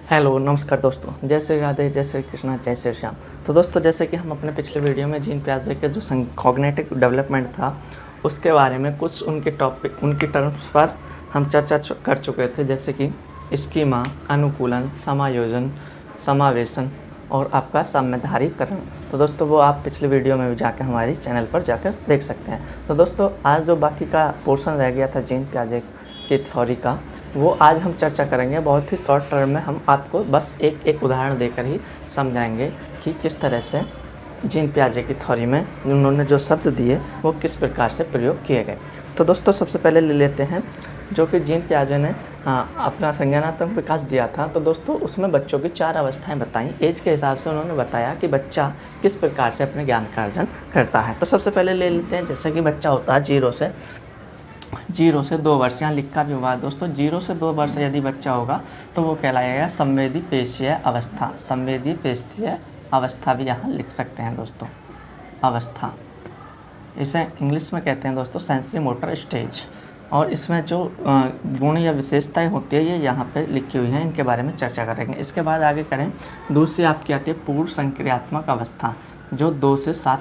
Hello नमस्कार दोस्तों, जय श्री राधे, जय श्री कृष्णा, जय श्री श्याम। तो दोस्तों, जैसे कि हम अपने पिछले वीडियो में जीन पियाजे के जो कॉग्निटिव डेवलपमेंट था उसके बारे में कुछ उनकी टर्म्स पर हम चर्चा कर चुके थे, जैसे कि स्कीमा, अनुकूलन, समायोजन, समावेशन और आपका साम्यधारीकरण। तो दोस्तों, वो आप पिछले वीडियो में भी जाकर हमारी चैनल पर जाकर देख सकते हैं। तो दोस्तों, आज जो बाकी का पोर्शन रह गया था जीन पियाजे की थ्योरी का, वो आज हम चर्चा करेंगे। बहुत ही शॉर्ट टर्म में हम आपको बस एक उदाहरण देकर ही समझाएंगे कि किस तरह से जीन पियाजे की थ्योरी में उन्होंने जो शब्द दिए वो किस प्रकार से प्रयोग किए गए। तो दोस्तों, सबसे पहले ले लेते हैं जो कि जीन पियाजे ने अपना संज्ञानात्मक विकास दिया था। तो दोस्तों, उसमें बच्चों की 4 अवस्थाएं बताई। एज के हिसाब से उन्होंने बताया कि बच्चा किस प्रकार से अपने ज्ञान का अर्जन करता है। तो सबसे पहले ले लेते हैं, जैसे कि बच्चा होता है 0 से 2 वर्ष, यहाँ लिखा भी हुआ है दोस्तों। 0 से 2 वर्ष यदि बच्चा होगा तो वो कहलाएगा संवेदी पेशीय अवस्था। संवेदी पेशीय अवस्था भी यहाँ लिख सकते हैं दोस्तों, अवस्था। इसे इंग्लिश में कहते हैं दोस्तों सेंसरी मोटर स्टेज। और इसमें जो गुण या विशेषताएं होती है ये यहाँ पे लिखी हुई हैं, इनके बारे में चर्चा करेंगे। इसके बाद आगे करें, दूसरी आपकी आती है पूर्व संक्रियात्मक अवस्था, जो 2 से 7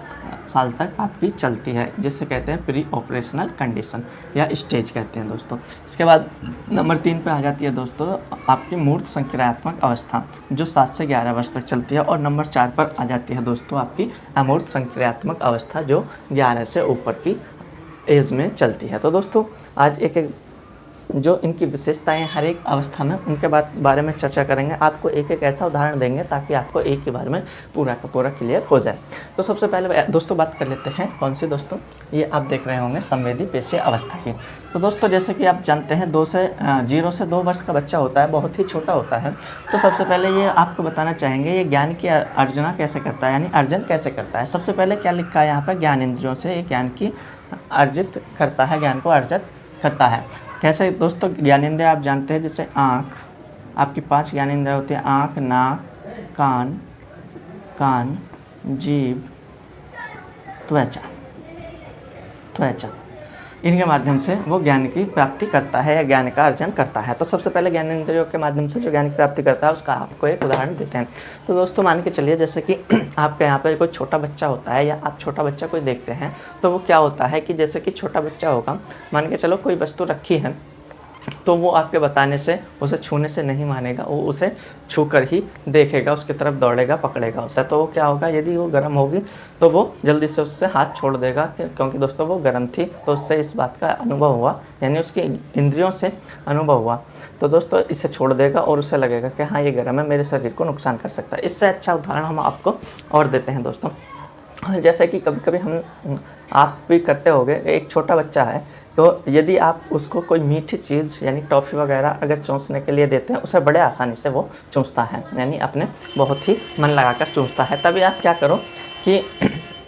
साल तक आपकी चलती है, जिसे कहते हैं प्री ऑपरेशनल कंडीशन या स्टेज कहते हैं दोस्तों। इसके बाद नंबर 3 पे आ जाती है दोस्तों आपकी मूर्त संक्रियात्मक अवस्था, जो 7 से 11 वर्ष तक चलती है। और नंबर 4 पर आ जाती है दोस्तों आपकी अमूर्त संक्रियात्मक अवस्था, जो 11 से ऊपर की एज में चलती है। तो दोस्तों, आज एक जो इनकी विशेषताएं हर एक अवस्था में उनके बारे में चर्चा करेंगे। आपको एक ऐसा उदाहरण देंगे ताकि आपको एक के बारे में पूरा का पूरा क्लियर हो जाए। तो सबसे पहले दोस्तों बात कर लेते हैं, कौन सी दोस्तों, ये आप देख रहे होंगे संवेदी पेशीय अवस्था की। तो दोस्तों, जैसे कि आप जानते हैं 0 से 2 वर्ष का बच्चा होता है, बहुत ही छोटा होता है। तो सबसे पहले ये आपको बताना चाहेंगे ये ज्ञान की अर्जना कैसे करता है, यानी अर्जन कैसे करता है। सबसे पहले क्या लिखा है यहाँ पर, ज्ञान इंद्रियों से ये ज्ञान की अर्जित करता है, ज्ञान को अर्जित करता है। कैसे दोस्तों, ज्ञानेंद्रिय आप जानते हैं, जैसे आँख, आपकी 5 ज्ञानेंद्रिय होती है, आँख, नाक, कान, जीभ, त्वचा। इनके माध्यम से वो ज्ञान की प्राप्ति करता है या ज्ञान का अर्जन करता है। तो सबसे पहले ज्ञानेंद्रियों के माध्यम से जो ज्ञान की प्राप्ति करता है उसका आपको एक उदाहरण देते हैं। तो दोस्तों, मान के चलिए जैसे कि आपके यहाँ पर कोई छोटा बच्चा होता है या आप छोटा बच्चा कोई देखते हैं, तो वो क्या होता है कि जैसे कि छोटा बच्चा होगा, मान के चलो कोई वस्तु रखी है, तो वो आपके बताने से, उसे छूने से नहीं मानेगा, वो उसे छू कर ही देखेगा, उसकी तरफ दौड़ेगा, पकड़ेगा उसे। तो वो क्या होगा, यदि वो गर्म होगी तो वो जल्दी से उससे हाथ छोड़ देगा, क्योंकि दोस्तों वो गर्म थी, तो उससे इस बात का अनुभव हुआ, यानी उसकी इंद्रियों से अनुभव हुआ। तो दोस्तों इसे छोड़ देगा और उसे लगेगा कि हाँ ये गर्म है, मेरे शरीर को नुकसान कर सकता है। इससे अच्छा उदाहरण हम आपको और देते हैं दोस्तों। जैसे कि कभी कभी आप भी करते होंगे, एक छोटा बच्चा है, तो यदि आप उसको कोई मीठी चीज़ यानी टॉफ़ी वगैरह अगर चूसने के लिए देते हैं, उसे बड़े आसानी से वो चूसता है, यानी अपने बहुत ही मन लगाकर चूसता है। तभी आप क्या करो कि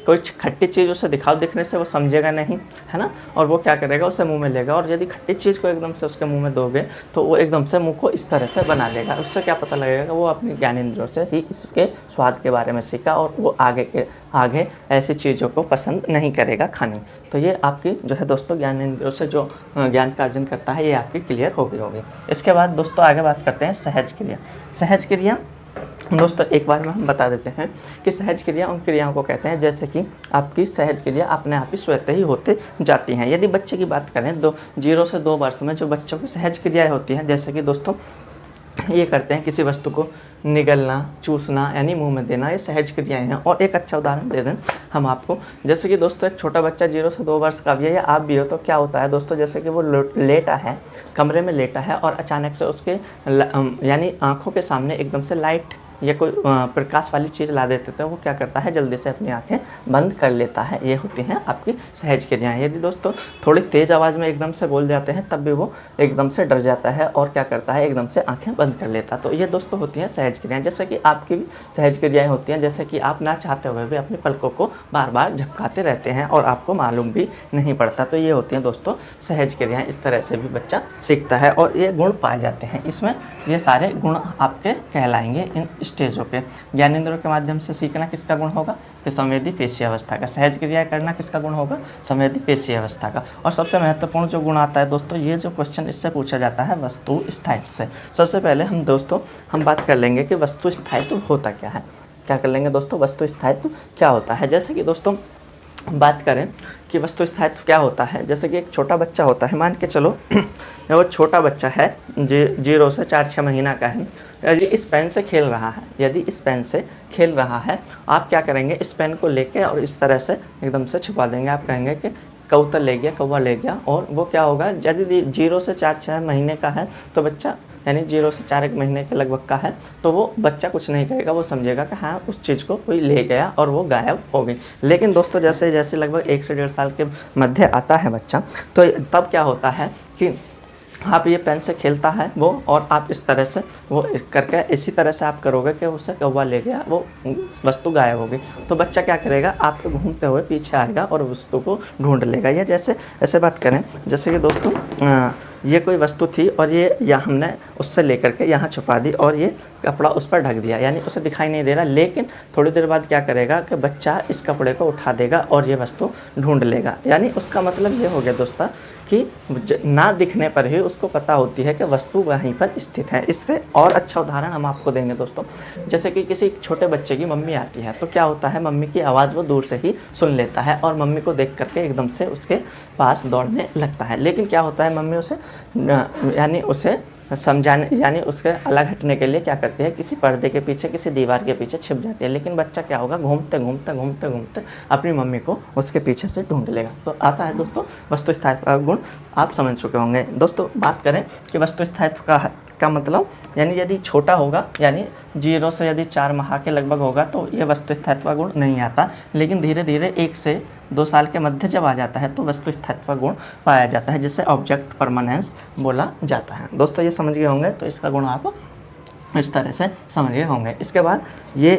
कोई खट्टी चीज़ उसे दिखाओ, दिखने से वो समझेगा नहीं, है ना, और वो क्या करेगा, उसे मुंह में लेगा। और यदि खट्टी चीज़ को एकदम से उसके मुंह में दोगे तो वो एकदम से मुंह को इस तरह से बना लेगा। उससे क्या पता लगेगा, वो अपनी ज्ञानेंद्रियों से ही इसके स्वाद के बारे में सीखा और वो आगे ऐसी चीज़ों को पसंद नहीं करेगा खानी। तो ये आपकी जो है दोस्तों ज्ञानेंद्रियों से जो ज्ञान का अर्जन करता है, ये आपकी क्लियर हो गई होगी। इसके बाद दोस्तों आगे बात करते हैं सहज क्रिया। सहज क्रिया दोस्तों एक बार में हम बता देते हैं कि सहज क्रिया उन क्रियाओं को कहते हैं जैसे कि आपकी सहज क्रिया अपने आप ही स्वतः ही होते जाती हैं। यदि बच्चे की बात करें, 0 से 2 वर्ष में जो बच्चों की सहज क्रियाएं होती हैं, जैसे कि दोस्तों ये करते हैं किसी वस्तु को निगलना, चूसना, यानी मुंह में देना, ये सहज क्रियाएं हैं। और एक अच्छा उदाहरण दे दें हम आपको, जैसे कि दोस्तों एक छोटा बच्चा 0 से 2 वर्ष का भी है या आप भी हो, तो क्या होता है दोस्तों, जैसे कि वो लेटा है, कमरे में लेटा है और अचानक से उसके यानी आँखों के सामने एकदम से लाइट या कोई प्रकाश वाली चीज़ ला देते थे, वो क्या करता है, जल्दी से अपनी आंखें बंद कर लेता है। ये होती हैं आपकी सहज क्रियाएं। यदि दोस्तों थोड़ी तेज़ आवाज़ में एकदम से बोल जाते हैं, तब भी वो एकदम से डर जाता है और क्या करता है, एकदम से आंखें बंद कर लेता है। तो ये दोस्तों होती हैं सहज क्रियाएं। जैसे कि आपकी भी सहज क्रियाएँ होती हैं, जैसे कि आप ना चाहते हुए भी अपनी पलकों को बार बार झपकाते रहते हैं और आपको मालूम भी नहीं पड़ता। तो ये होती हैं दोस्तों सहज क्रियाएँ। इस तरह से भी बच्चा सीखता है और ये गुण पाए जाते हैं। इसमें ये सारे गुण आपके कहलाएंगे। Stage okay. ज्ञानेंद्रियों के माध्यम से सीखना किसका गुण होगा? तो संवेदी पेशीय अवस्था का। सहज क्रिया करना किसका गुण होगा? संवेदी पेशीय अवस्था का। और सबसे महत्वपूर्ण जो गुण आता है दोस्तों, ये जो क्वेश्चन इससे पूछा जाता है वस्तु स्थायित्व से। सबसे पहले हम बात कर लेंगे कि वस्तु स्थायित्व होता क्या है। क्या कर लेंगे दोस्तों? वस्तु स्थायित्व क्या होता है। जैसे कि दोस्तों बात करें कि वस्तु स्थायित्व क्या होता है, जैसे कि एक छोटा बच्चा होता है, मान के चलो वो छोटा बच्चा है 0 से 4-6 महीना का है, यदि इस पेन से खेल रहा है, आप क्या करेंगे? इस पेन को लेके और इस तरह से एकदम से छुपा देंगे। आप कहेंगे कि कबूतर ले गया, कौवा ले गया। और वो क्या होगा? यदि 0 से 4-6 महीने का है तो बच्चा, यानी 0 से 4 महीने के लगभग का है, तो वो बच्चा कुछ नहीं करेगा, वो समझेगा कि हाँ उस चीज़ को कोई ले गया और वो गायब हो गई। लेकिन दोस्तों जैसे जैसे लगभग 1 से 1.5 साल के मध्य आता है बच्चा, तो तब क्या होता है कि आप ये पेन से खेलता है वो, और आप इस तरह से वो करके इसी तरह से आप करोगे कि उसे कौवा ले गया, वो वस्तु गायब होगी। तो बच्चा क्या करेगा? आपके घूमते हुए पीछे आएगा और वस्तु को ढूंढ लेगा। या जैसे ऐसे बात करें, जैसे कि दोस्तों ये कोई वस्तु थी और ये हमने उससे लेकर के यहाँ छुपा दी और ये कपड़ा उस पर ढक दिया, यानी उसे दिखाई नहीं दे रहा। लेकिन थोड़ी देर बाद क्या करेगा कि बच्चा इस कपड़े को उठा देगा और ये वस्तु ढूंढ लेगा। यानी उसका मतलब ये हो गया दोस्तों कि ना दिखने पर ही उसको पता होती है कि वस्तु वहीं पर स्थित है। इससे और अच्छा उदाहरण हम आपको देंगे दोस्तों, जैसे कि किसी छोटे बच्चे की मम्मी आती है, तो क्या होता है? मम्मी की आवाज़ वो दूर से ही सुन लेता है और मम्मी को देख करके एकदम से उसके पास दौड़ने लगता है। लेकिन क्या होता है? मम्मी उसे समझाने, यानी उसके अलग हटने के लिए क्या करती है? किसी पर्दे के पीछे, किसी दीवार के पीछे छिप जाती है। लेकिन बच्चा क्या होगा? घूमते अपनी मम्मी को उसके पीछे से ढूंढ लेगा। तो ऐसा है दोस्तों वस्तु स्थायित्व का गुण, आप समझ चुके होंगे। दोस्तों बात करें कि वस्तु स्थायित्व का मतलब, यानी यदि छोटा होगा, यानी 0 से यदि 4 माह के लगभग होगा तो ये वस्तु स्थायित्व का गुण नहीं आता। लेकिन धीरे धीरे 1 से 2 साल के मध्य जब आ जाता है तो वस्तु स्थायित्व का गुण पाया जाता है, जिसे ऑब्जेक्ट परमानेंस बोला जाता है। दोस्तों ये समझ गए होंगे, तो इसका गुण आप इस तरह से समझ गए होंगे। इसके बाद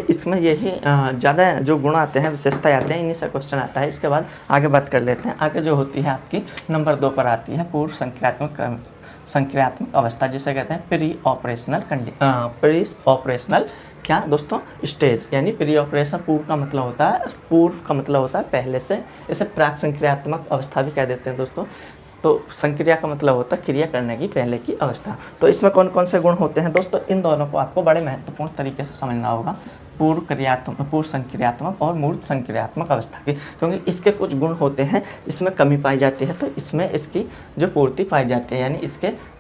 इसमें यही ज़्यादा जो गुण आते हैं, विशेषताएं आते हैं, इन्हीं से क्वेश्चन आता है। इसके बाद आगे बात कर लेते हैं। आगे जो होती है आपकी नंबर 2 पर आती है पूर्व संक्रियात्मक अवस्था, जिसे कहते हैं प्री ऑपरेशनल क्या दोस्तों? स्टेज। यानी प्री ऑपरेशन पूर्व का मतलब होता है पहले से। इसे प्राक संक्रियात्मक अवस्था भी कह देते हैं दोस्तों। तो संक्रिया का मतलब होता है क्रिया करने की पहले की अवस्था। तो इसमें कौन कौन से गुण होते हैं दोस्तों? इन दोनों को आपको बड़े महत्वपूर्ण तरीके से समझना होगा, पूर्व संक्रियात्मक और मूर्त संक्रियात्मक अवस्था की, क्योंकि इसके कुछ गुण होते हैं, इसमें कमी पाई जाती है तो इसमें इसकी जो पूर्ति पाई जाती है, यानी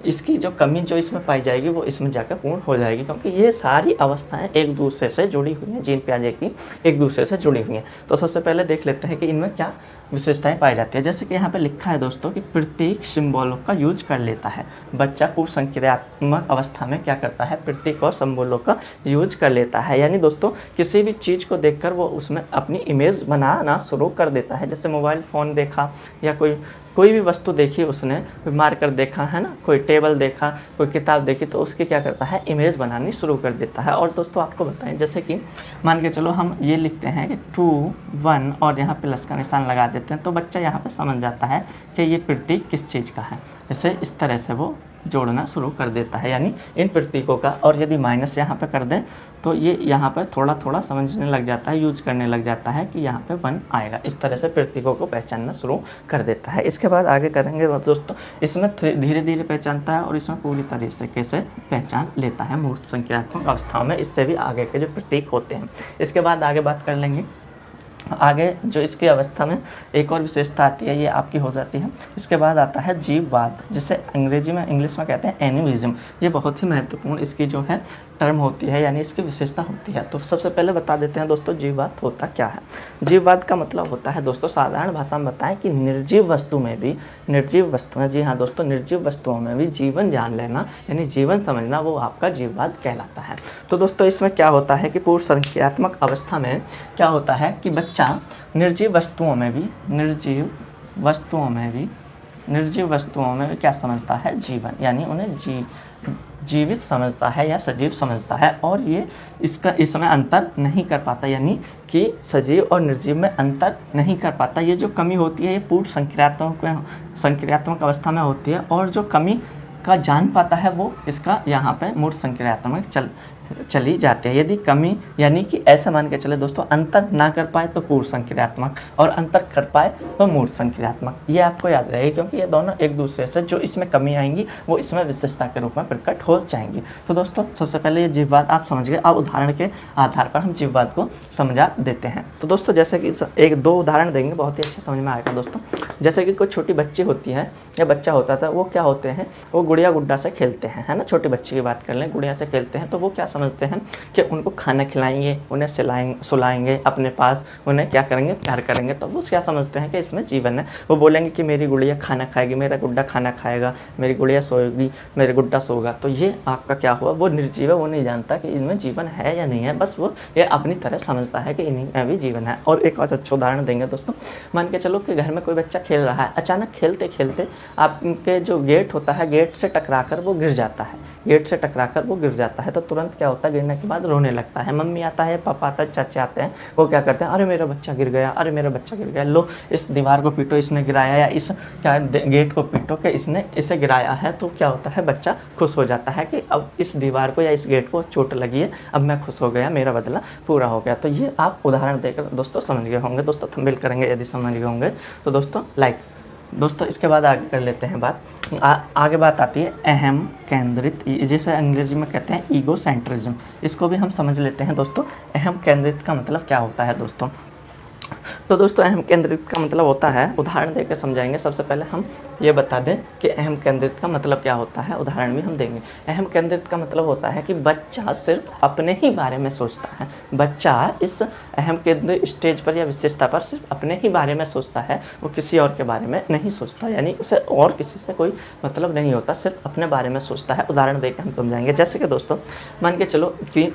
इसकी जो कमी जो इसमें पाई जाएगी वो इसमें जाकर पूर्ण हो जाएगी, क्योंकि ये सारी अवस्थाएं एक दूसरे से जुड़ी हुई हैं, जीन प्याजे की एक दूसरे से जुड़ी हुई हैं। तो सबसे पहले देख लेते हैं कि इनमें क्या विशेषताएं पाई जाती है। जैसे कि यहाँ पे लिखा है दोस्तों कि प्रतीक सिंबलों का यूज कर लेता है। बच्चा पूर्व संक्रियात्मक अवस्था में क्या करता है? प्रतीक और सिंबलों का यूज कर लेता है। यानी दोस्तों किसी भी चीज़ को देखकर वो उसमें अपनी इमेज बनाना शुरू कर देता है। जैसे मोबाइल फ़ोन देखा या कोई भी वस्तु देखी उसने, कोई मार कर देखा है ना, कोई टेबल देखा, कोई किताब देखी, तो उसकी क्या करता है? इमेज बनानी शुरू कर देता है। और दोस्तों आपको बताएं, जैसे कि मान के चलो हम ये लिखते हैं कि 2 1 और यहाँ प्लस का निशान लगा देते हैं, तो बच्चा यहाँ पे समझ जाता है कि ये प्रतीक किस चीज़ का है। जैसे इस तरह से वो जोड़ना शुरू कर देता है, यानी इन प्रतीकों का। और यदि माइनस यहाँ पे कर दें तो ये यहाँ पर थोड़ा थोड़ा समझने लग जाता है, यूज करने लग जाता है कि यहाँ पे 1 आएगा। इस तरह से प्रतीकों को पहचानना शुरू कर देता है। इसके बाद आगे करेंगे दोस्तों, इसमें धीरे धीरे पहचानता है और इसमें पूरी तरीके से पहचान लेता है मूर्त संक्रियात्मक अवस्थाओं में। इससे भी आगे के जो प्रतीक होते हैं। इसके बाद आगे बात कर लेंगे। आगे जो इसकी अवस्था में एक और विशेषता आती है, ये आपकी हो जाती है। इसके बाद आता है जीववाद, जिसे इंग्लिश में कहते हैं एनिमिज्म। ये बहुत ही महत्वपूर्ण इसकी जो है टर्म होती है, यानी इसकी विशेषता होती है। तो सबसे पहले बता देते हैं दोस्तों जीववाद होता क्या है। जीववाद का मतलब होता है दोस्तों, साधारण भाषा में बताएं कि निर्जीव वस्तुओं में भी जीवन जान लेना, यानी जीवन समझना, वो आपका जीववाद कहलाता है। तो दोस्तों इसमें क्या होता है कि पूर्व संक्रियात्मक अवस्था में क्या होता है कि बच्चा निर्जीव वस्तुओं में भी क्या समझता है? जीवन, यानी उन्हें जीवित समझता है या सजीव समझता है। और ये इसमें अंतर नहीं कर पाता, यानी कि सजीव और निर्जीव में अंतर नहीं कर पाता। ये जो कमी होती है ये पूर्व संक्रियात्मक अवस्था में होती है, और जो कमी का जान पाता है वो इसका यहाँ पे मूर्त संक्रियात्मक चली जाती है। यदि कमी यानी कि ऐसा मान के चले दोस्तों, अंतर ना कर पाए तो पूर्ण संक्रियात्मक और अंतर कर पाए तो मूर्त संक्रियात्मक। ये आपको याद रहेगी क्योंकि ये दोनों एक दूसरे से जो इसमें कमी आएंगी वो इसमें विशेषता के रूप में प्रकट हो जाएंगी। तो दोस्तों सबसे पहले ये जीववाद आप समझ गए। अब उदाहरण के आधार पर हम जीववाद को समझा देते हैं। तो दोस्तों जैसे कि एक दो उदाहरण देंगे, बहुत ही अच्छे समझ में आएगा दोस्तों। जैसे कि कोई छोटी बच्ची होती है या बच्चा होता था, वो क्या होते हैं, वो गुड़िया गुड्डा से खेलते हैं, है ना। छोटी बच्ची की बात कर लें, गुड़िया से खेलते हैं, तो वो क्या समझते हैं कि उनको खाना खिलाएंगे, उन्हें सुलाएंगे अपने पास, उन्हें क्या करेंगे, प्यार करेंगे, तो वो क्या समझते हैं कि इसमें जीवन है। वो बोलेंगे कि मेरी गुड़िया खाना खाएगी, मेरा गुड्डा खाना खाएगा, मेरी गुड़िया सोएगी, मेरा गुड्डा सोगा। तो ये आपका क्या हुआ, वो निर्जीव है, वो नहीं जानता कि इनमें जीवन है या नहीं है, बस वो ये अपनी तरह समझता है कि इन्हीं में भी जीवन है। और एक और अच्छा उदाहरण देंगे दोस्तों। मान के चलो कि घर में कोई बच्चा खेल रहा है, अचानक खेलते खेलते आपके जो गेट होता है, गेट से टकराकर वो गिर जाता है, गेट से टकराकर वो गिर जाता है। तो तुरंत क्या होता है, गिरने के बाद रोने लगता है। मम्मी आता है, पापा आता है, चाचा आते हैं, वो क्या करते हैं, अरे मेरा बच्चा गिर गया, अरे मेरा बच्चा गिर गया, लो इस दीवार को पीटो, इसने गिराया, या इस क्या गेट को पीटो कि इसने इसे गिराया है। तो क्या होता है, बच्चा खुश हो जाता है कि अब इस दीवार को या इस गेट को चोट लगी है, अब मैं खुश हो गया, मेरा बदला पूरा हो गया। तो ये आप उदाहरण देकर दोस्तों समझ गए होंगे। दोस्तों थंबनेल करेंगे यदि समझ गए होंगे तो दोस्तों लाइक। दोस्तों इसके बाद आगे कर लेते हैं बात। आगे बात आती है अहम केंद्रित, जैसे अंग्रेजी में कहते हैं ईगो सेंट्रिज्म। इसको भी हम समझ लेते हैं दोस्तों। अहम केंद्रित का मतलब क्या होता है दोस्तों। तो दोस्तों अहम केंद्रित का मतलब होता है, उदाहरण देकर समझाएंगे। सबसे पहले हम ये बता दें कि अहम केंद्रित का मतलब क्या होता है, उदाहरण भी हम देंगे। अहम केंद्रित का मतलब होता है कि बच्चा सिर्फ अपने ही बारे में सोचता है। बच्चा इस अहम केंद्रित स्टेज पर या विशेषता पर सिर्फ अपने ही बारे में सोचता है, वो किसी और के बारे में नहीं सोचता, यानी उसे और किसी से कोई मतलब नहीं होता, सिर्फ अपने बारे में सोचता है। उदाहरण देकर हम समझाएंगे। जैसे कि दोस्तों मान के चलो कि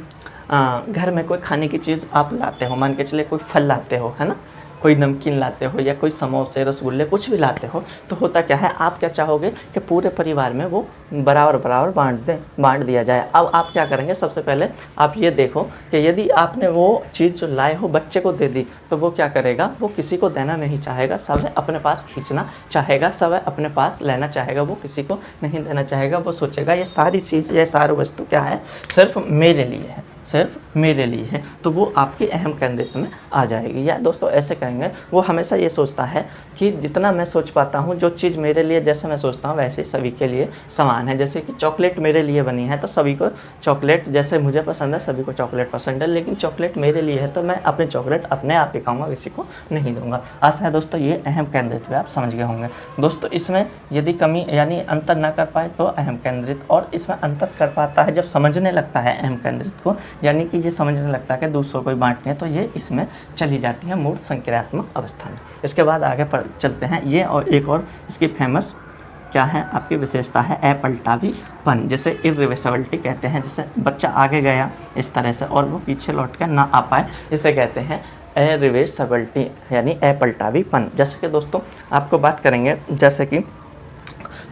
घर में कोई खाने की चीज़ आप लाते हो, मान के चले कोई फल लाते हो, है ना, कोई नमकीन लाते हो या कोई समोसे रसगुल्ले कुछ भी लाते हो, तो होता क्या है, आप क्या चाहोगे कि पूरे परिवार में वो बराबर बराबर बांट दिया जाए। अब आप क्या करेंगे, सबसे पहले आप ये देखो कि यदि आपने वो चीज़ जो लाए हो बच्चे को दे दी, तो वो क्या करेगा, वो किसी को देना नहीं चाहेगा, सब अपने पास खींचना चाहेगा, सब अपने पास लेना चाहेगा, वो किसी को नहीं देना चाहेगा। वो सोचेगा ये सारी चीज़, ये सारी वस्तु क्या है, सिर्फ मेरे लिए है, सिर्फ मेरे लिए है। तो वो आपकी अहम केंद्रित में आ जाएगी। या दोस्तों ऐसे कहेंगे, वो हमेशा ये सोचता है कि जितना मैं सोच पाता हूँ, जो चीज़ मेरे लिए जैसे मैं सोचता हूँ वैसे ही सभी के लिए समान है। जैसे कि चॉकलेट मेरे लिए बनी है तो सभी को चॉकलेट, जैसे मुझे पसंद है सभी को चॉकलेट पसंद है, लेकिन चॉकलेट मेरे लिए है तो मैं अपनी चॉकलेट अपने आप ही खाऊंगा, किसी को नहीं दूंगा। आशा है दोस्तों ये अहम केंद्रित पे आप समझ गए होंगे। दोस्तों इसमें यदि कमी यानी अंतर ना कर पाए तो अहम केंद्रित, और इसमें अंतर कर पाता है जब समझने लगता है अहम केंद्रित को, यानी कि ये समझने लगता है कि दूसरों को बांटने, तो ये इसमें चली जाती है मूर्त संक्रियात्मक अवस्था में। इसके बाद आगे पर चलते हैं। ये और एक और इसकी फेमस क्या है, आपकी विशेषता है अपलटावीपन, जैसे इरिवर्सिबिलिटी कहते हैं। जैसे बच्चा आगे गया इस तरह से और वो पीछे लौट कर ना आ पाए, इसे कहते हैं इरिवर्सिबिलिटी यानी अपलटावीपन। जैसे कि दोस्तों आपको बात करेंगे, जैसे कि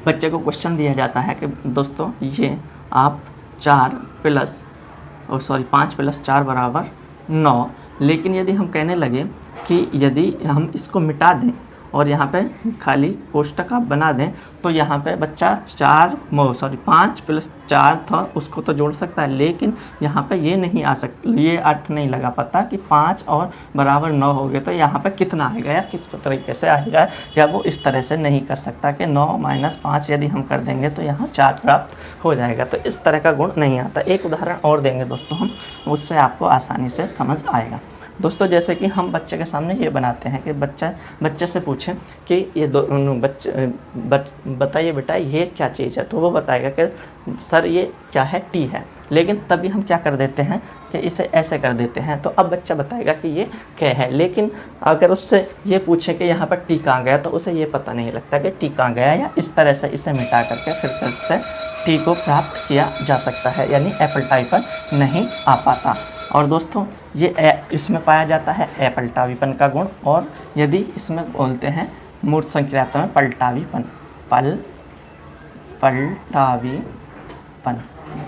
बच्चे को क्वेश्चन दिया जाता है कि दोस्तों ये आप 5 + 4 = 9, लेकिन यदि हम कहने लगे कि यदि हम इसको मिटा दें और यहाँ पे खाली कोष्टक आप बना दें, तो यहाँ पे बच्चा 5 + 4 था, उसको तो जोड़ सकता है, लेकिन यहाँ पे ये नहीं आ सकता, ये अर्थ नहीं लगा पता कि 5 और बराबर 9 हो गए तो यहाँ पे कितना आएगा या किस तरीके से आएगा, या वो इस तरह से नहीं कर सकता कि 9 - 5 यदि हम कर देंगे तो यहाँ 4 प्राप्त हो जाएगा। तो इस तरह का गुण नहीं आता। एक उदाहरण और देंगे दोस्तों हम, उससे आपको आसानी से समझ आएगा। दोस्तों जैसे कि हम बच्चे के सामने ये बनाते हैं कि बच्चे से पूछें कि ये बताइए बेटा ये क्या चीज़ है, तो वो बताएगा कि सर ये क्या है, टी है। लेकिन तभी हम क्या कर देते हैं कि इसे ऐसे कर देते हैं, तो अब बच्चा बताएगा कि ये क्या है। लेकिन अगर उससे ये पूछे कि यहाँ पर टी कहाँ गया, तो उसे ये पता नहीं लगता कि टी कहाँ गया, या इस तरह से इसे मिटा करके फिर से टी को प्राप्त किया जा सकता है, यानी अपलटावीपन नहीं आ पाता। और दोस्तों ये इसमें पाया जाता है अपलटावीपन का गुण। और यदि इसमें बोलते हैं मूर्त संक्रियात्मक में पलटावीपन, पलटावीपन,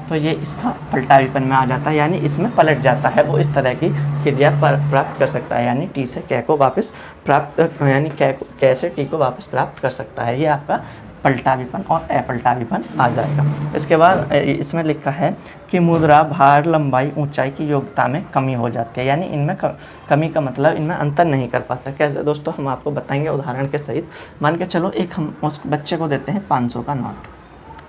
तो ये इसका पलटावीपन में आ जाता है, यानी इसमें पलट जाता है, वो इस तरह की क्रिया प्राप्त कर सकता है, यानी टी से कै को वापस प्राप्त, यानी कै से टी को वापस प्राप्त कर सकता है। ये आपका पलटावीपन और अपलटावीपन आ जाएगा। इसके बाद इसमें लिखा है कि मुद्रा, भार, लंबाई, ऊंचाई की योग्यता में कमी हो जाती है, यानी इनमें कमी का मतलब इनमें अंतर नहीं कर पाता। कैसे दोस्तों, हम आपको बताएंगे उदाहरण के सहित। मान के चलो एक हम उस बच्चे को देते हैं 500 का नोट,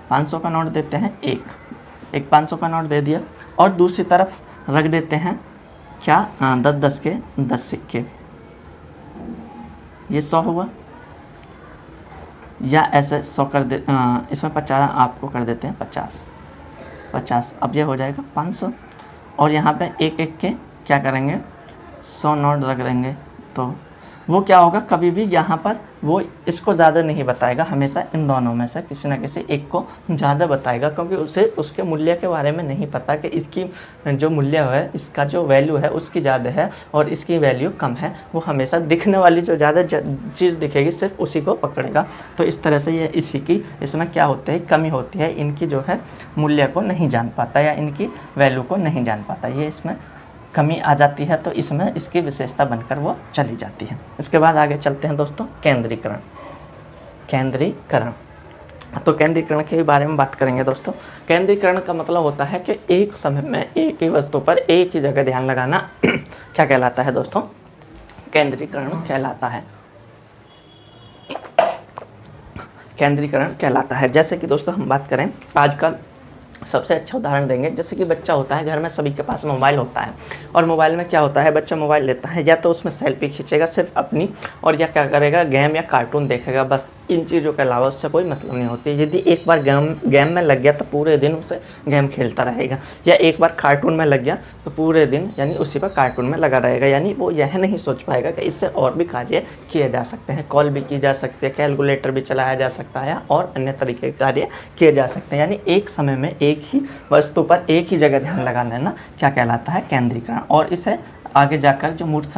500 का नोट देते हैं, एक 500 का नोट दे दिया, और दूसरी तरफ रख देते हैं क्या 10 के 10 सिक्के, ये 100 हुआ। या ऐसे 100 कर दे, इसमें 50 आपको कर देते हैं 50, अब ये हो जाएगा 500। और यहाँ पे एक एक के क्या करेंगे, 100 नोट रख देंगे। तो वो क्या होगा, कभी भी यहाँ पर वो इसको ज़्यादा नहीं बताएगा, हमेशा इन दोनों में से किसी न किसी एक को ज़्यादा बताएगा, क्योंकि उसे उसके मूल्य के बारे में नहीं पता कि इसकी जो मूल्य है, इसका जो वैल्यू है उसकी ज़्यादा है और इसकी वैल्यू कम है। वो हमेशा दिखने वाली जो ज़्यादा चीज़ दिखेगी सिर्फ उसी को पकड़ेगा। तो इस तरह से ये इसी की इसमें क्या होता है, कमी होती है, इनकी जो है मूल्य को नहीं जान पाता या इनकी वैल्यू को नहीं जान पाता, ये इसमें कमी आ जाती है। तो इसमें इसकी विशेषता बनकर वो चली जाती है। इसके बाद आगे चलते हैं दोस्तों, केंद्रीकरण। तो केंद्रीकरण के बारे में बात करेंगे दोस्तों। केंद्रीकरण का मतलब होता है कि एक समय में एक ही वस्तु पर एक ही जगह ध्यान लगाना क्या कहलाता है दोस्तों, केंद्रीकरण कहलाता है। केंद्रीकरण कहलाता है। जैसे कि दोस्तों हम बात करें, आजकल सबसे अच्छा उदाहरण देंगे, जैसे कि बच्चा होता है, घर में सभी के पास मोबाइल होता है, और मोबाइल में क्या होता है, बच्चा मोबाइल लेता है, या तो उसमें सेल्फी खींचेगा सिर्फ अपनी, और या क्या करेगा, गेम या कार्टून देखेगा, बस इन चीज़ों के अलावा उससे कोई मतलब नहीं होती। यदि एक बार गेम में लग गया तो पूरे दिन उसे गेम खेलता रहेगा, या एक बार कार्टून में लग गया तो पूरे दिन यानी उसी पर कार्टून में लगा रहेगा। यानी वो यह नहीं सोच पाएगा कि इससे और भी कार्य किए जा सकते हैं, कॉल भी की जा सकती है, कैलकुलेटर भी चलाया जा सकता है, और अन्य तरीके के कार्य किए जा सकते हैं। यानी एक समय में एक ही वस्तु पर एक ही जगह ध्यान लगाना ना क्या कहलाता है, केंद्रीकरण। और इसे आगे जाकर जो मूर्त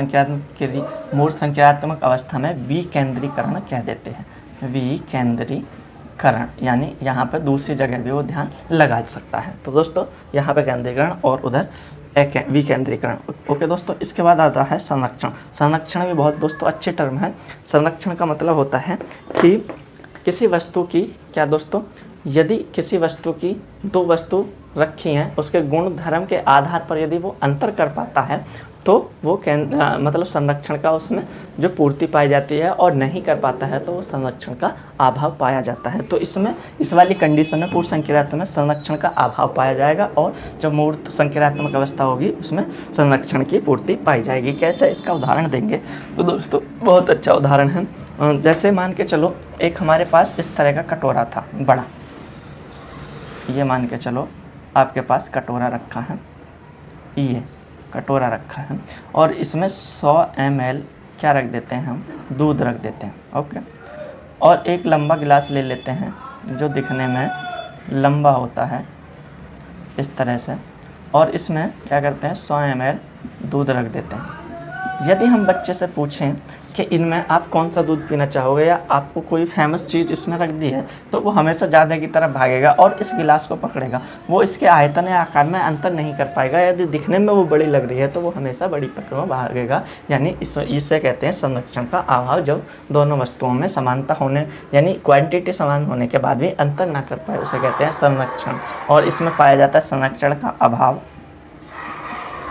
संख्यात्मक अवस्था में विकेंद्रीकरण कह देते हैं। विकेंद्रीकरण यानी यहाँ पर दूसरी जगह भी वो ध्यान लगा सकता है। तो दोस्तों यहाँ पे केंद्रीकरण और उधर विकेंद्रीकरण। ओके दोस्तों, इसके बाद आता है संरक्षण। संरक्षण भी बहुत दोस्तों अच्छे टर्म है। संरक्षण का मतलब होता है कि किसी वस्तु की क्या दोस्तों, यदि किसी वस्तु की दो वस्तु रखी हैं, उसके गुण धर्म के आधार पर यदि वो अंतर कर पाता है तो वो मतलब संरक्षण का उसमें जो पूर्ति पाई जाती है, और नहीं कर पाता है तो वो संरक्षण का अभाव पाया जाता है। तो इसमें इस वाली कंडीशन में पूर्ण संख्यात्मक में संरक्षण का अभाव पाया जाएगा, और जब मूर्त संख्यात्मक अवस्था होगी उसमें संरक्षण की पूर्ति पाई जाएगी। कैसे, इसका उदाहरण देंगे। तो दोस्तों बहुत अच्छा उदाहरण है। जैसे मान के चलो एक हमारे पास इस तरह का कटोरा था बड़ा, ये मान के चलो आपके पास कटोरा रखा है, ये कटोरा रखा है, और इसमें 100 ml क्या रख देते हैं हम, दूध रख देते हैं। ओके, और एक लंबा गिलास ले लेते हैं जो दिखने में लंबा होता है इस तरह से, और इसमें क्या करते हैं 100 ml दूध रख देते हैं। यदि हम बच्चे से पूछें कि इनमें आप कौन सा दूध पीना चाहोगे, या आपको कोई फेमस चीज़ इसमें रख दी है, तो वो हमेशा ज़्यादा की तरफ भागेगा और इस गिलास को पकड़ेगा। वो इसके आयतन या आकार में अंतर नहीं कर पाएगा। यदि दिखने में वो बड़ी लग रही है तो वो हमेशा बड़ी पकड़ में भागेगा। यानी इससे कहते हैं संरक्षण का अभाव। जब दोनों वस्तुओं में समानता होने यानी क्वांटिटी समान होने के बाद भी अंतर ना कर पाए, उसे कहते हैं संरक्षण। और इसमें पाया जाता है संरक्षण का अभाव,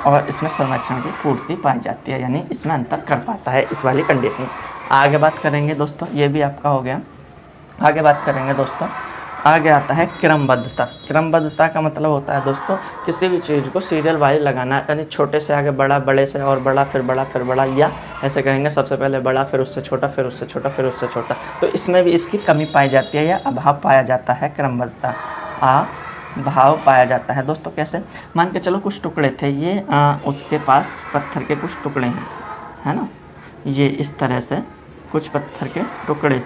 और इसमें संरक्षण की पूर्ति पाई जाती है, यानी इसमें अंतर कर पाता है इस वाली कंडीशन। आगे बात करेंगे दोस्तों, ये भी आपका हो गया। आगे बात करेंगे दोस्तों, आगे आता है क्रमबद्धता। क्रमबद्धता का मतलब होता है दोस्तों किसी भी चीज़ को सीरियल वाइज लगाना, यानी छोटे से आगे बड़ा, बड़े से और बड़ा, फिर बड़ा, फिर बड़ा, या ऐसे कहेंगे सबसे पहले बड़ा, फिर उससे छोटा, फिर उससे छोटा, फिर उससे छोटा। तो इसमें भी इसकी कमी पाई जाती है या अभाव पाया जाता है, क्रमबद्धता भाव पाया जाता है। दोस्तों कैसे, मान के चलो कुछ टुकड़े थे, ये उसके पास पत्थर के कुछ टुकड़े हैं, है ना, ये इस तरह से कुछ पत्थर के टुकड़े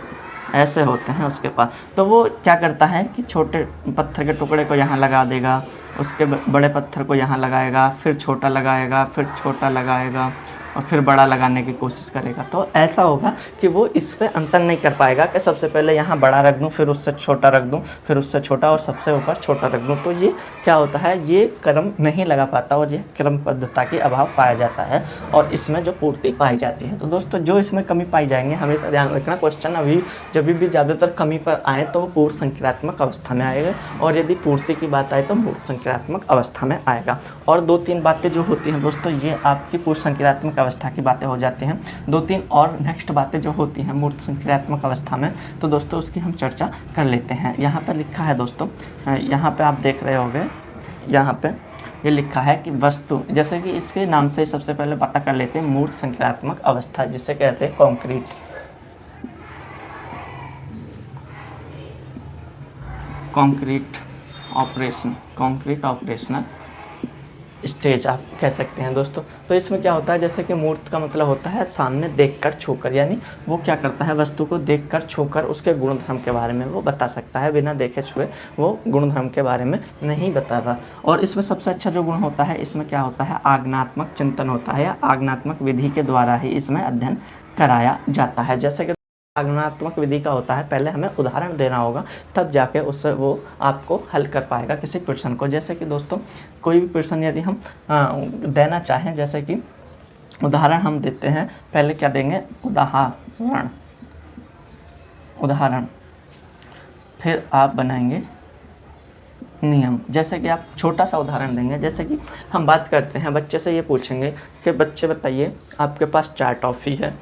ऐसे होते हैं उसके पास। तो वो क्या करता है कि छोटे पत्थर के टुकड़े को यहाँ लगा देगा, उसके बड़े पत्थर को यहाँ लगाएगा, फिर छोटा लगाएगा, फिर छोटा लगाएगा, और फिर बड़ा लगाने की कोशिश करेगा, तो ऐसा होगा कि वो इस पे अंतर नहीं कर पाएगा कि सबसे पहले यहाँ बड़ा रख दूँ, फिर उससे छोटा रख दूँ, फिर उससे छोटा और सबसे ऊपर छोटा रख दूँ। तो ये क्या होता है, ये क्रम नहीं लगा पाता और ये क्रमबद्धता की अभाव पाया जाता है और इसमें जो पूर्ति पाई जाती है। तो दोस्तों जो इसमें कमी पाई जाएंगे, हमेशा ध्यान रखना, क्वेश्चन अभी जब भी ज़्यादातर कमी पर आए तो वो पूर्ण संक्रियात्मक अवस्था में आएगा, और यदि पूर्ति की बात आए तो मूर्त संक्रियात्मक अवस्था में आएगा। और 2-3 बातें जो होती हैं दोस्तों, ये आपकी पूर्ण संक्रियात्मक अवस्था की बातें हो जाती हैं। 2-3 और नेक्स्ट बातें जो होती हैं मूर्त संक्रियात्मक अवस्था में, तो दोस्तों उसकी हम चर्चा कर लेते हैं। यहाँ पर लिखा है दोस्तों, यहाँ पे आप देख रहे होंगे, यहाँ पे ये लिखा है कि वस्तु, जैसे कि इसके नाम से सबसे पहले पता कर लेते हैं मूर्त संक्रियात्मक अवस्था, जिसे कहते हैं कॉन्क्रीट ऑपरेशनल स्टेज आप कह सकते हैं दोस्तों। तो इसमें क्या होता है, जैसे कि मूर्त का मतलब होता है सामने देखकर छूकर, यानी वो क्या करता है, वस्तु को देखकर छूकर उसके गुणधर्म के बारे में वो बता सकता है, बिना देखे छुए वो गुणधर्म के बारे में नहीं बताता। और इसमें सबसे अच्छा जो गुण होता है, इसमें क्या होता है, आज्ञात्मक चिंतन होता है, या आज्ञात्मक विधि के द्वारा ही इसमें अध्ययन कराया जाता है। जैसे कि आज्ञात्मक विधि का होता है, पहले हमें उदाहरण देना होगा, तब जाके उससे वो आपको हल कर पाएगा किसी प्रश्न को। जैसे कि दोस्तों कोई भी प्रश्न यदि हम देना चाहें, जैसे कि उदाहरण हम देते हैं, पहले क्या देंगे, उदाहरण, फिर आप बनाएंगे नियम। जैसे कि आप छोटा सा उदाहरण देंगे, जैसे कि हम बात करते हैं, बच्चे से ये पूछेंगे कि बच्चे बताइए आपके पास 4 टॉफ़ी है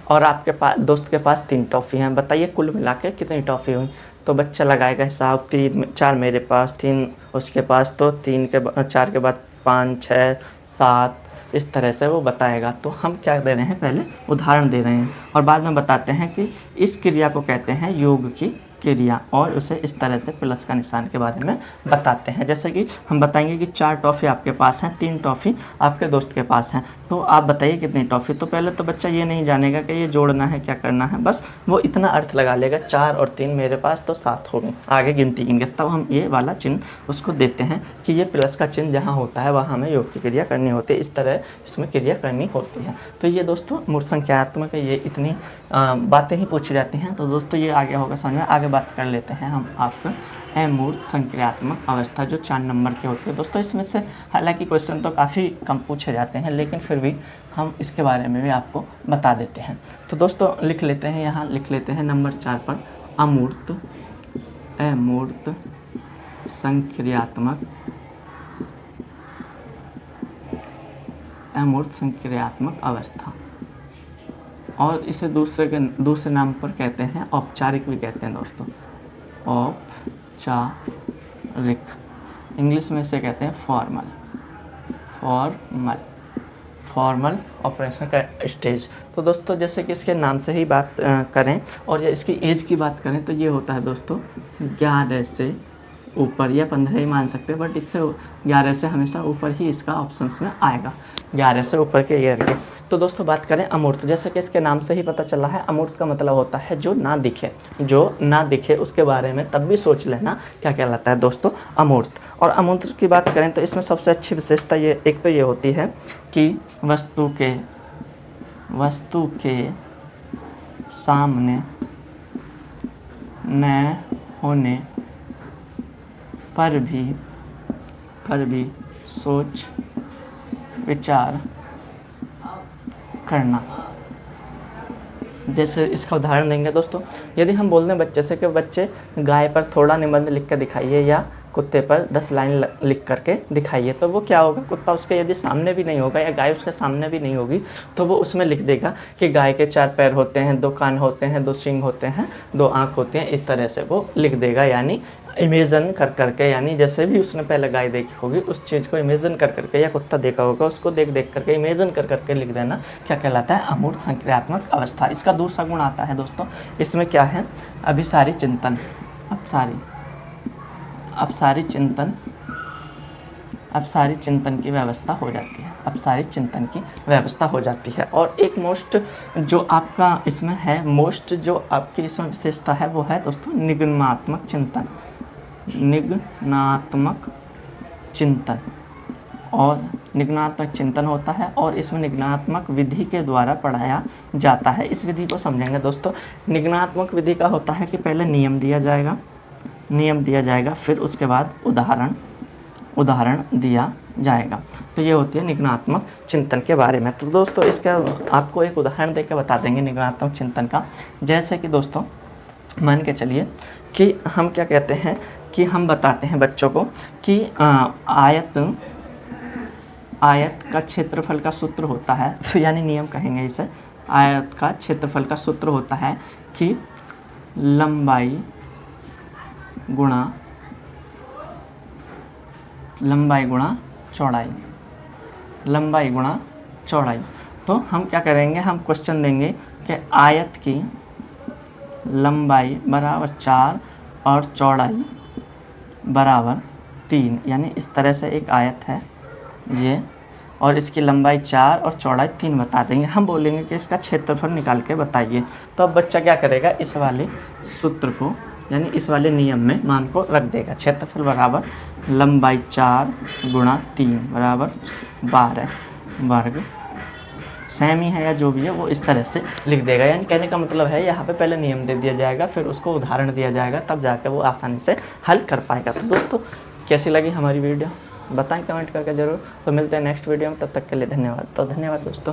और आपके पास दोस्त के पास 3 टॉफ़ी हैं, बताइए कुल मिला के कितनी टॉफ़ी हुई। तो बच्चा लगाएगा हिसाब, 4 मेरे पास, 3 उसके पास, तो 4 के बाद 5, 6, 7, इस तरह से वो बताएगा। तो हम क्या दे रहे हैं, पहले उदाहरण दे रहे हैं और बाद में बताते हैं कि इस क्रिया को कहते हैं योग की क्रिया, और उसे इस तरह से प्लस का निशान के बारे में बताते हैं। जैसे कि हम बताएंगे कि 4 टॉफ़ी आपके पास हैं, 3 टॉफ़ी आपके दोस्त के पास हैं, तो आप बताइए कितनी टॉफ़ी। तो पहले तो बच्चा ये नहीं जानेगा कि ये जोड़ना है, क्या करना है, बस वो इतना अर्थ लगा लेगा, 4 और 3 मेरे पास तो 7 हो गए, आगे गिनती गिनेंगे। तब हम ये वाला चिन्ह उसको देते हैं कि ये प्लस का चिन्ह जहाँ होता है वहाँ हमें योग की क्रिया करनी होती है, इस तरह इसमें क्रिया करनी होती है। तो ये दोस्तों मूर्त संख्यात्मक ये इतनी बातें ही पूछी जाती हैं। तो दोस्तों ये आगे होगा समझ में। आगे बात कर लेते हैं हम आपका अमूर्त संक्रियात्मक अवस्था, जो 4 नंबर के होते हैं दोस्तों। इसमें से हालांकि क्वेश्चन तो काफ़ी कम पूछे जाते हैं, लेकिन फिर भी हम इसके बारे में भी आपको बता देते हैं। तो दोस्तों लिख लेते हैं, यहाँ लिख लेते हैं नंबर 4 पर अमूर्त संक्रियात्मक अवस्था, और इसे दूसरे नाम पर कहते हैं औपचारिक भी कहते हैं दोस्तों, औपचारिक, इंग्लिश में इसे कहते हैं फॉर्मल ऑपरेशन का स्टेज। तो दोस्तों जैसे कि इसके नाम से ही बात करें और या इसकी एज की बात करें, तो ये होता है दोस्तों 11 से ऊपर, या 15 ही मान सकते हैं, बट इससे 11 से हमेशा ऊपर ही इसका ऑप्शंस में आएगा, 11 से ऊपर के ईयर के। तो दोस्तों बात करें अमूर्त, जैसे कि इसके नाम से ही पता चला है, अमूर्त का मतलब होता है जो ना दिखे, उसके बारे में तब भी सोच लेना क्या कहलाता है दोस्तों, अमूर्त। और अमूर्त की बात करें तो इसमें सबसे अच्छी विशेषता एक तो ये होती है कि वस्तु के सामने न होने पर भी सोच विचार करना। जैसे इसका उदाहरण देंगे दोस्तों, यदि हम बोल दें बच्चे से कि बच्चे गाय पर थोड़ा निबंध लिख कर दिखाइए या कुत्ते पर 10 लाइन लिख करके दिखाइए, तो वो क्या होगा, कुत्ता उसके यदि सामने भी नहीं होगा या गाय उसके सामने भी नहीं होगी, तो वो उसमें लिख देगा कि गाय के 4 पैर होते हैं, 2 कान होते हैं, 2 सींग होते हैं, 2 आँख होती हैं, इस तरह से वो लिख देगा। यानी इमेजन कर करके, यानी जैसे भी उसने पहले गाय देखी होगी उस चीज़ को इमेजन कर करके, या कुत्ता देखा होगा उसको देख करके इमेजन कर करके लिख देना क्या कहलाता है, अमूर्त संक्रियात्मक अवस्था। इसका दूसरा गुण आता है दोस्तों, इसमें क्या है, अभिसारी चिंतन की व्यवस्था हो जाती है, अपसारी चिंतन की व्यवस्था हो जाती है। और एक मोस्ट जो आपका इसमें है, मोस्ट जो आपकी इसमें विशेषता है वो है दोस्तों निगमनात्मक चिंतन। और निगमनात्मक चिंतन होता है और इसमें निगमनात्मक विधि के द्वारा पढ़ाया जाता है। इस विधि को समझेंगे दोस्तों। निगमनात्मक विधि का होता है कि पहले नियम दिया जाएगा, फिर उसके बाद उदाहरण दिया जाएगा। तो ये होती है निगमनात्मक चिंतन के बारे में। तो दोस्तों इसका आपको एक उदाहरण देकर बता देंगे निगमनात्मक चिंतन का। जैसे कि दोस्तों मान के चलिए कि हम क्या कहते हैं कि हम बताते हैं बच्चों को कि आयत का क्षेत्रफल का सूत्र होता है, यानी नियम कहेंगे इसे। आयत का क्षेत्रफल का सूत्र होता है कि लंबाई गुणा चौड़ाई। तो हम क्या करेंगे, हम क्वेश्चन देंगे कि आयत की लंबाई बराबर 4 और चौड़ाई बराबर 3, यानी इस तरह से एक आयत है ये, और इसकी लंबाई 4 और चौड़ाई 3 बता देंगे। हम बोलेंगे कि इसका क्षेत्रफल निकाल के बताइए। तो अब बच्चा क्या करेगा, इस वाले सूत्र को यानी इस वाले नियम में मान को रख देगा। क्षेत्रफल बराबर लंबाई 4 गुणा 3 बराबर 12 वर्ग सेमी है या जो भी है वो इस तरह से लिख देगा। यानी कहने का मतलब है यहाँ पे पहले नियम दे दिया जाएगा, फिर उसको उदाहरण दिया जाएगा, तब जाकर वो आसानी से हल कर पाएगा। तो दोस्तों कैसी लगी हमारी वीडियो बताएं कमेंट करके ज़रूर। तो मिलते हैं नेक्स्ट वीडियो में, तब तक के लिए धन्यवाद। तो धन्यवाद दोस्तों।